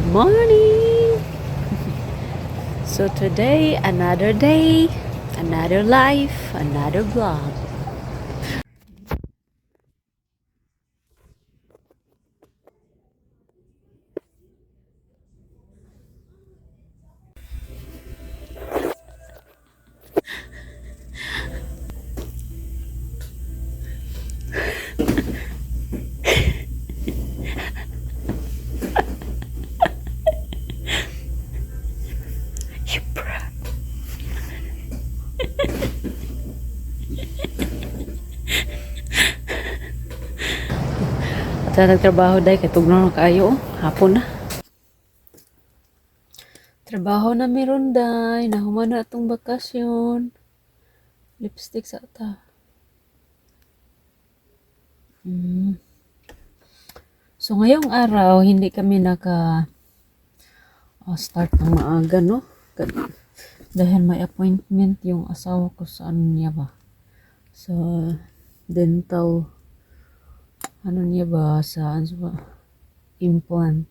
morning! So today, another day, another life, another vlog. At nagtrabaho dahil kay tugnaw na kayo, hapon na. Trabaho na meron day, nahuman na itong bakasyon. Lipstick sa ata. So ngayong araw, hindi kami start ng maaga, no? Dahil may appointment yung asawa ko sa ano niya ba? Sa dental, ano niya ba? Sa ano ba? Implant.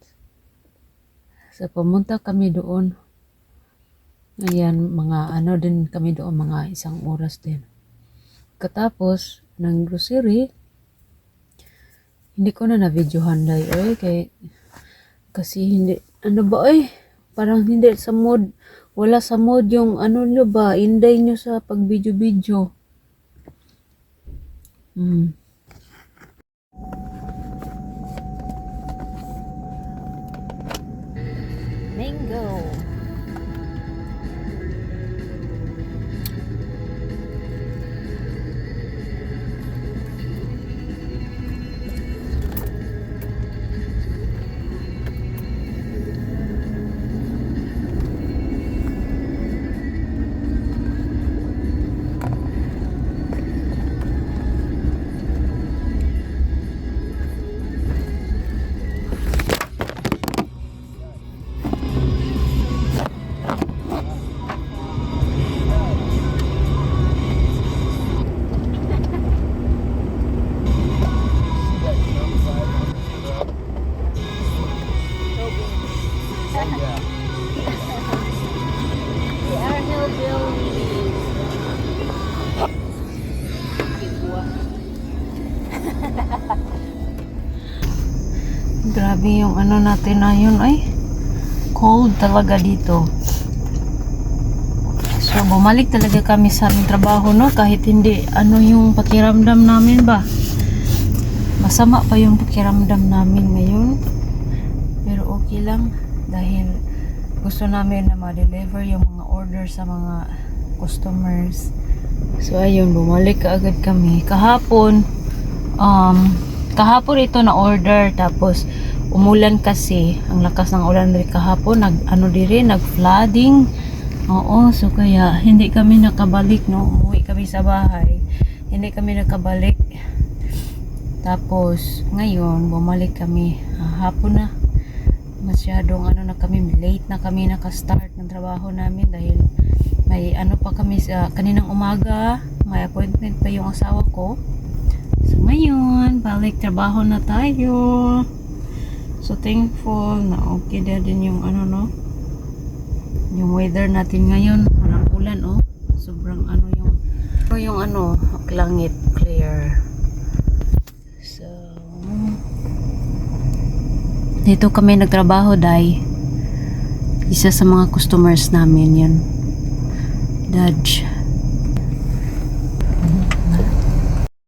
So pumunta kami doon. Ayan, mga ano din kami doon, mga 1 oras din. Katapos ng grocery, hindi ko na na-videohan dahil kasi hindi, ano ba parang hindi sa mood, wala sa mood yung ano nyo ba, inday nyo sa pag-video-video. Mango. Grabe yung ano natin na yun cold talaga dito. So bumalik talaga kami sa aming trabaho, no, kahit hindi ano yung pakiramdam namin ba, masama pa yung pakiramdam namin ngayon, pero okay lang dahil gusto namin na ma-deliver yung mga order sa mga customers. So ayun, bumalik kaagad kami kahapon. Kahapon ito na order, tapos umulan kasi, ang lakas ng ulan rin kahapon, nag flooding. Oo, so kaya hindi kami nakabalik, no, umuwi kami sa bahay, hindi kami nakabalik. Tapos ngayon bumalik kami, hapon na, masyadong na kami, late na kami naka-start ng trabaho namin dahil may ano pa kami sa kaninang umaga, may appointment pa yung asawa ko. So ngayon, balik trabaho na tayo. So thankful na okay din yung yung weather natin ngayon. Walang ulan, sobrang yung langit clear. So dito kami nagtrabaho dahil isa sa mga customers namin yan, Dodge.